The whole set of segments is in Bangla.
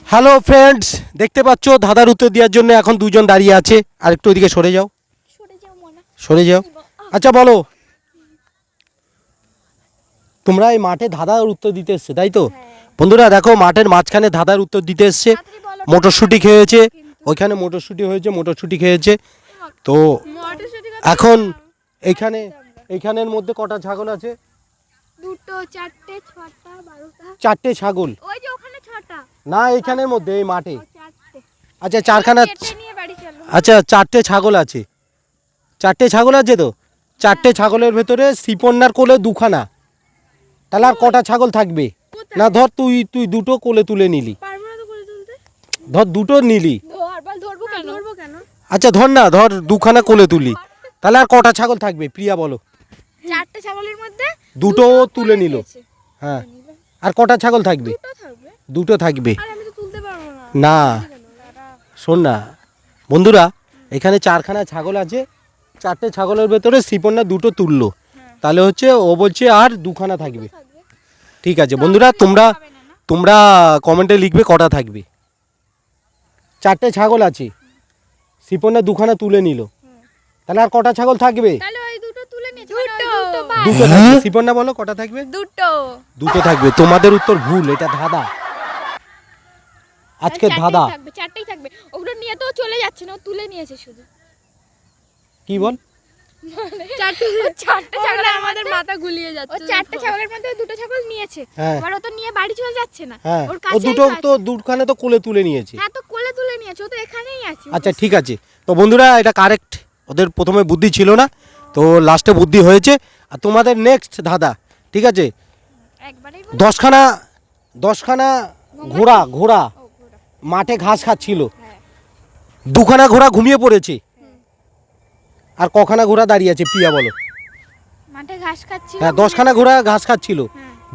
হ্যালো ফ্রেন্ডস, দেখতে পাচ্ছ ধাঁধার উত্তর দেওয়ার জন্য এখন দুজন দাঁড়িয়ে আছে। আর একটু ওইদিকে সরে যাও, সরে যাও। আচ্ছা বলো, তোমরা এই মাঠে ধাঁধার উত্তর দিতে এসছে তাই তো? বন্ধুরা দেখো, মাঠের মাঝখানে ধাঁধার উত্তর দিতে এসছে। মটরশুঁটি খেয়েছে, ওইখানে মটরশুঁটি হয়েছে, মটরশুঁটি খেয়েছে। তো এখন এইখানের মধ্যে কটা ছাগল আছে? দুটো, চারটে, ছটা, 12টা। চারটে ছাগল ওই যে ওখানে 6টা। না, এইখানের মধ্যে এই মাঠে। চারটে। আচ্ছা চারখানা, কেটে নিয়ে বাড়ি চলো। আচ্ছা চারটে ছাগল আছে, চারটে ছাগল আছে তো? চারটে ছাগলের ভেতরে শ্রীপর্ণার কোলে দুখানা, তাহলে আর কটা ছাগল থাকবে? না ধর তুই দুটো কোলে তুলে নিলি, পারবো না তো করে তুলতে। ধর দুটো নিলি। ধরবো কেন? ধরবো কেন? আচ্ছা ধর না, ধর দুখানা কোলে তুলি, তাহলে আর কটা ছাগল থাকবে প্রিয়া বলো? চারটে ছাগলের মধ্যে দুটো তুলে নিল, হ্যাঁ, আর কটা ছাগল থাকবে? দুটো থাকবে। দুটো থাকবে। আর আমি তো তুলতে পারবো না। না শোন না বন্ধুরা, এখানে চারখানা ছাগল আছে, চারটে ছাগলের ভেতরে শ্রীপর্ণা দুটো তুললো, তাহলে হচ্ছে ও বলছে আর দুখানা থাকবে। ঠিক আছে বন্ধুরা, তোমরা কমেন্টে লিখবে কটা থাকবে। চারটে ছাগল আছে, শ্রীপর্ণা দুখানা তুলে নিল, তাহলে আর কটা ছাগল থাকবে? তাহলে ওই দুটো তুলে নিয়ে দুটো থাকবে। শ্রীপর্ণা বলো কটা থাকবে? দুটো। দুটো থাকবে। তোমাদের উত্তর ভুল, এটা ধাঁধা, আজকে ধাঁধা। চারটেই থাকবে। ওগুলো নিয়ে তো চলে যাচ্ছে না, ও তুলে নিয়েছে শুধু। কি বল? চারটে ছাগল আমাদের মাথা গুলিয়ে যাচ্ছে। ও চারটে ছাগলের মধ্যে দুটো ছাগল নিয়েছে, এবার ও তো নিয়ে বাড়ি চলে যাচ্ছে না। হ্যাঁ, ওর ও কাছে দুটো তো দুখানে তো কোলে তুলে নিয়েছে। হ্যাঁ, তো কোলে তুলে নিয়েছে, ও তো এখানেই আছে। আচ্ছা ঠিক আছে, তো বন্ধুরা এটা কারেক্ট, ওদের প্রথমে বুদ্ধি ছিল না, তো লাস্টে বুদ্ধি হয়েছে। আর তোমাদের নেক্সট ধাঁধা, ঠিক আছে? একবারেই 10খানা ঘোড়া মাঠে ঘাস খাচ্ছিল, দুখানা ঘোড়া ঘুমিয়ে পড়েছে, আর কখানা ঘোড়া দাঁড়িয়ে আছে প্রিয়া বলো? মাঠে ঘাস খাচ্ছিল। হ্যাঁ, 10খানা ঘোড়া ঘাস খাচ্ছিল,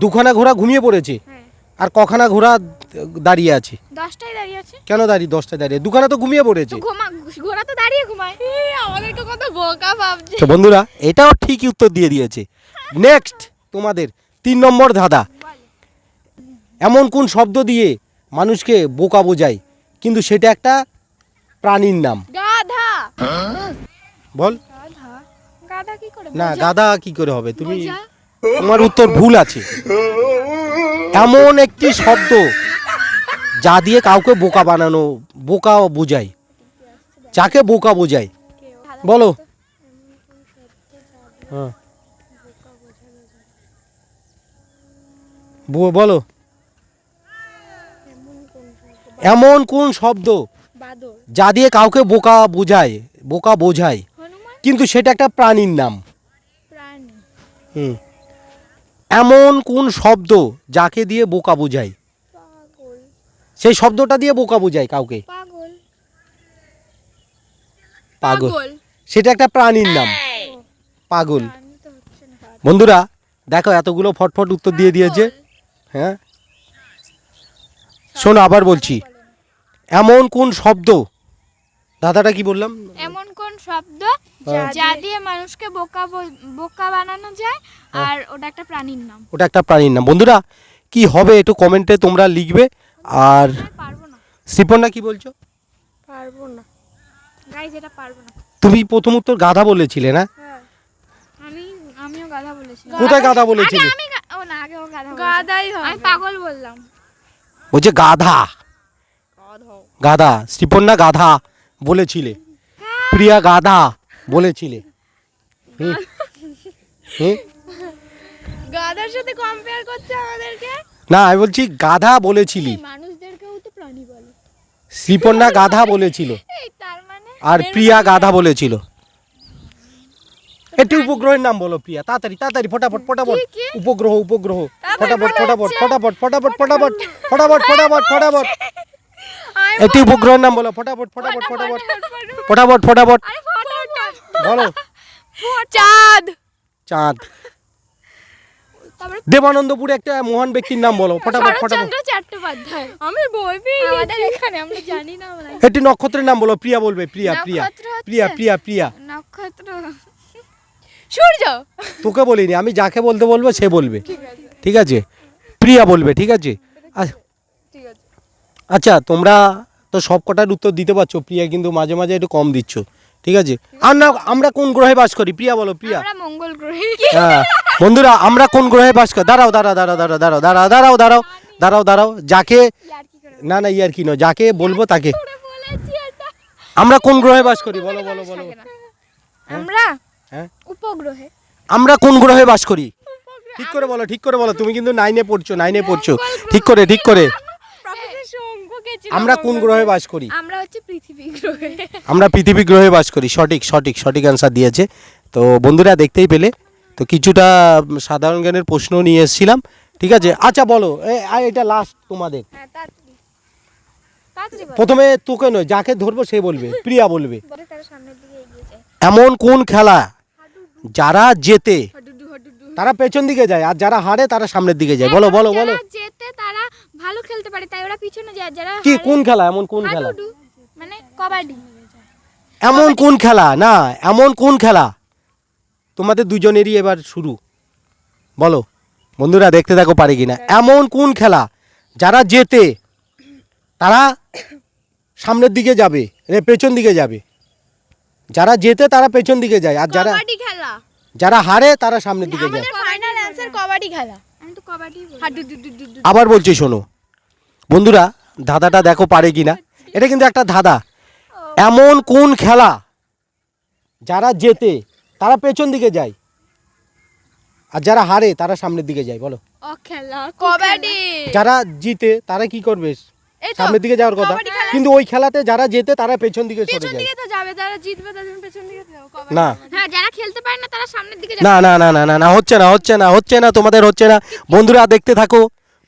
দুখানা ঘোড়া ঘুমিয়ে পড়েছে, আর কখানা ঘোড়া দাঁড়িয়ে আছে? 10টাই দাঁড়িয়ে আছে। কেন দাঁড়িয়ে? 10টায় দাঁড়িয়ে, দুখানা তো ঘুমিয়ে পড়েছে। ঘোড়া তো দাঁড়িয়ে ঘুমায়। আমাদেরকে কত বোকা ভাবছে। তো বন্ধুরা এটাও ঠিকই উত্তর দিয়ে দিয়েছে। নেক্সট তোমাদের 3 নম্বর ধাঁধা। এমন কোন শব্দ দিয়ে মানুষকে বোকা বোঝায় কিন্তু সেটা একটা প্রাণীর নাম? গাধা। বল। গাধা কি করে? না, গাধা কি করে হবে? তোমার উত্তর ভুল আছে। এমন একটি শব্দ যা দিয়ে কাউকে বোকা বানানো, বোকা বোঝায়, যাকে বোকা বোঝায় বলো। হ্যাঁ বলো, এমন কোন শব্দ যা দিয়ে কাউকে বোকা বোঝায় কিন্তু সেটা একটা প্রাণীর নাম? এমন কোন শব্দ যাকে দিয়ে বোকা বোঝায়, সেই শব্দটা দিয়ে বোকা বোঝায় কাউকে? পাগল, সেটা একটা প্রাণীর নাম, পাগল। বন্ধুরা দেখো এতগুলো ফটফট উত্তর দিয়ে দিয়েছে। হ্যাঁ শোনো আবার বলছি, এমন কোন শব্দ, দাদাটা কি বললাম? এমন কোন শব্দ যা দিয়ে মানুষকে বোকা বানানো যায়, আর ওটা একটা প্রাণীর নাম? ওটা একটা প্রাণীর নাম। বন্ধুরা কি হবে একটু কমেন্টে তোমরা লিখবে। আর পারবো না। শ্রীপর্ণা কি বলছো? পারবো না গাইস, এটা পারবো না। তুমি প্রথম উত্তর গাধা বলেছিলে না? আমিও গাধা বলেছি। কোথায় গাধা বলেছিলে? আগে ও গাধাই হবে। আমি পাগল বললাম। ওই যে গাধা, শ্রীপর্ণা গাধা বলেছিলে, প্রিয়া গাধা বলেছিলে। গাধার সাথে কম্পেয়ার করছে আমাদেরকে। না আমি বলছি গাধা বলেছিলি, মানুষদেরকেও তো প্রাণী বলে। শ্রীপর্ণা গাধা বলেছিল, তার মানে আর প্রিয়া গাধা বলেছিল। একটি উপগ্রহের নাম বলো প্রিয়া, তাড়াতাড়ি তাড়াতাড়ি, ফটাফট ফটাফট। উপগ্রহ ফটাফট ফটাফট ফটাফট ফটাফট ফটাফট ফটাফট ফটাফট ফটাফট। একটি উপগ্রহের নাম বলো, ফটাফট ফটাফট ফটাফট ফটাফট ফটাফট বলো। চাঁদ। চাঁদ। দেবানন্দপুরে একটা মহান ব্যক্তির নাম বলো, ফটাফট ফটাফট। শরৎচন্দ্র চট্টোপাধ্যায়। আমি বই পেয়ে আমাদের এখানে আমরা জানি না। একটি নক্ষত্রের নাম বলো, প্রিয়া বলবে, প্রিয়া প্রিয়া প্রিয়া প্রিয়া প্রিয়া। নক্ষত্র সূর্য। তোকে বলিনি, আমি যাকে বলতে বলবো সে বলবে, ঠিক আছে? প্রিয়া বলবে, ঠিক আছে? আচ্ছা তোমরা তো সব কটার উত্তর দিতে পারছো, প্রিয়া কিন্তু মাঝে মাঝে একটু কম দিচ্ছ, ঠিক আছে। আমরা কোন গ্রহে বাস করি? প্রিয়া বলো, প্রিয়া। আমরা মঙ্গল গ্রহে। হ্যাঁ বন্ধুরা, আমরা কোন গ্রহে বাস করি? দাঁড়াও, যাকে না ইয়ার কি নয়, যাকে বলবো তাকে। আমরা কোন গ্রহে বাস করি? বলো। আমরা হ্যাঁ উপগ্রহে। আমরা কোন গ্রহে বাস করি? ঠিক করে বলো, তুমি কিন্তু 9-এ পড়ছো। ঠিক করে আমরা কোন গ্রহে বাস করি? আমরা হচ্ছে পৃথিবী গ্রহে। আমরা পৃথিবী গ্রহে বাস করি। সঠিক অ্যান্সার দিয়েছে। তো বন্ধুরা দেখতেই পেলে, তো কিছুটা সাধারণ জ্ঞানের প্রশ্ন নিয়ে এসেছিলাম, ঠিক আছে। আচ্ছা বলো, এটা লাস্ট তোমাদের। হ্যাঁ তাড়াতাড়ি বলো। প্রথমে তোকে নয়, যাকে ধরবো সে বলবে, প্রিয়া বলবে। তারা সামনের দিকে এগিয়ে যায়। এমন কোন খেলা যারা জেতে হাডুডু হাডুডু। তারা পেছন দিকে যায়, আর যারা হারে তারা সামনের দিকে যায়? বলো। যারা জেতে তারা ভালো খেলতে পারে তাই ওরা পিছনে যায়, যারা কি হারে- কোন খেলা? এমন কোন খেলা? হাডুডু মানে কবাডি। এমন কোন খেলা? না, এমন কোন খেলা? তোমাদের দুজনেরই এবার শুরু, বলো বন্ধুরা, দেখতে থাকো পারে কিনা। এমন কোন খেলা যারা জেতে তারা সামনের দিকে যাবে, পেছন দিকে যাবে? যারা জেতে তারা পেছন দিকে যায়, আর কবাডি খেলা। যারা হারে তারা সামনের দিকে যায়। আমাদের ফাইনাল অ্যানসার কবাডি খেলা। আমি তো কবাডি বলি। হাডুডু। আবার বলছি শোনো বন্ধুরা, ধাঁধাটা দেখো পারে কিনা। এটা কিন্তু একটা ধাঁধা। এমন কোন খেলা যারা জেতে তারা পেছন দিকে যায়, আর যারা হারে তারা সামনের দিকে যায়? বলো। ও খেলা কবাডি। যারা জিতে তারা কি করবে? এই তো, সামনের দিকে যাওয়ার কথা, কবাডি খেলা। কিন্তু ওই খেলাতে যারা জেতে তারা পেছন দিকে সরে পেছন যায়। দিকে তো যাবে, যারা জিতবে তাদের পেছন দিকে যাবে কবাডি। না হ্যাঁ, যারা খেলতে পারে না তারা সামনের দিকে যাবে। না, হচ্ছে না, তোমাদের হচ্ছে না। বন্ধুরা দেখতে থাকো,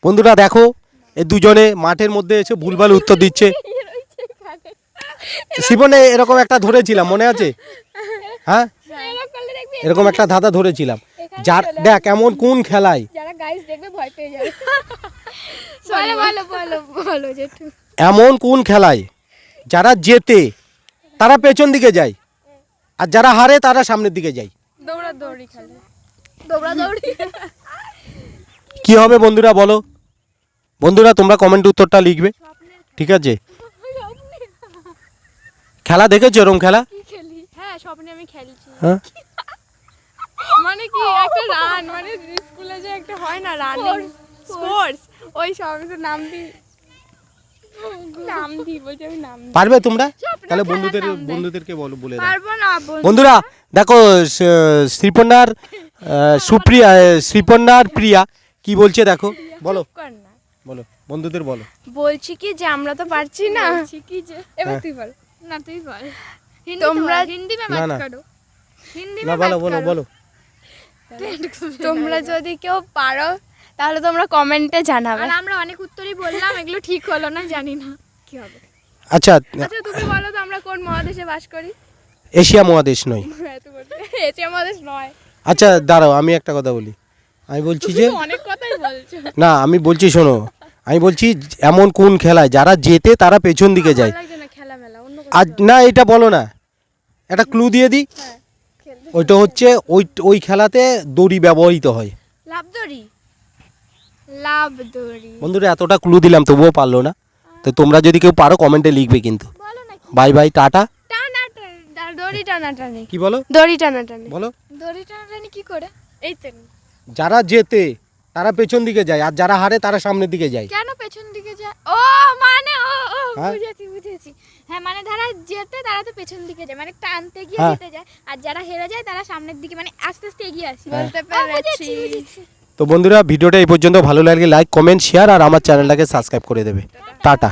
বন্ধুরা দেখো, এই দুজনে মাঠের মধ্যে এসে ভুলভাল উত্তর দিচ্ছে। শিবনে এরকম একটা ধরেছিলাম, মনে আছে? হ্যাঁ, এরকম একটা ধাঁধা ধরেছিলাম। যার দেখ এমন কোন খেলায়, যারা গাইস দেখবে ভয় পেয়ে যাবে। বলো জেঠু। এমন কোন খেলায় যারা জেতে তারা পেছন দিকে যায়, আর যারা হারে তারা সামনের দিকে যায়? দৌড়াদৌড়ি খেলে। দৌড়াদৌড়ি। কি হবে বন্ধুরা বলো? বন্ধুরা তোমরা কমেন্ট উত্তরটা লিখবে, ঠিক আছে। খেলা দেখেছো এরকম খেলা? কি খেলি? হ্যাঁ, স্বপ্নে আমি খেলছি। হ্যাঁ, মানে কি একটা রান, মানে স্কুলে যে একটা হয় না রানিং স্পোর্টস, ওই সব নাম দি বলছি আমি নাম দিই। পারবে তোমরা? স্বপ্ন তাহলে খেলার নাম দেয়। বন্ধুদেরকে বলে দাও। পারবো না বন্ধু। বন্ধুরা দেখো, শ্রীপর্ণার সুপ্রিয়া, শ্রীপর্ণার প্রিয়া কি বলছে দেখো, বলো কর না। বলো বন্ধুদের বলো। বলছি কি যে আমরা তো পারছি না। বলছি কি যে এবার তুই বল। না তুই বল। তোমরা হিন্দি মে না, বাত না। করো। হিন্দি না মে বলো। তোমরা যদি কেউ পারো তাহলে তোমরা কমেন্টে জানাবে। আর আমরা অনেক উত্তরই বললাম, এগুলো ঠিক হলো না, জানি না কি হবে। আচ্ছা আচ্ছা তুমি বলো তো আমরা কোন মহাদেশে বাস করি? এশিয়া মহাদেশ নয়। এত বলতে এশিয়া মহাদেশ নয়। আচ্ছা দাঁড়াও, আমি একটা কথা বলি। আমি বলছি যে অনেক কথাই বলছো। না, আমি বলছি শোনো, আমি বলছি এমন কোন খেলায় যারা জেতে তারা পেছন দিকে যায়? ভালো লাগছে না খেলা মেলা, অন্য আর না, এটা বলো না, একটা ক্লু দিয়ে দিই। হ্যাঁ, খেলতে। ওইটা হচ্ছে ওই খেলাতে দড়ি ব্যবহৃত হয়। লাভ দড়ি। বন্ধুরা এতটা ক্লু দিলাম তবুও পারলো না, তো তোমরা যদি কেউ পারো কমেন্টে লিখবে কিন্তু। বলো না কি? Bye tata. দড়ি টানাটানি। কি বলো? দড়ি টানাটানি। বলো। দড়ি টানাটানি কি করে? এই তো। যারা জেতে তারা পেছন দিকে যায়, আর যারা হারে তারা সামনের দিকে যায়। কেন পেছন দিকে যায়? ও মানে হ্যাঁ? বুঝেছি। হ্যাঁ, মানে যারা জেতে তারা তো পেছন দিকে যায়, মানে টানতে গিয়ে হ্যাঁ। জিতে যায়, আর যারা হেরে যায় তারা সামনের দিকে মানে আস্তে আস্তে এগিয়ে আসে। হ্যাঁ। বলতে পেরেছি। তো বন্ধুরা ভিডিওটা এই পর্যন্ত ভালো লাগলে লাইক কমেন্ট শেয়ার আর আমার চ্যানেলটাকে সাবস্ক্রাইব করে দেবে। টাটা।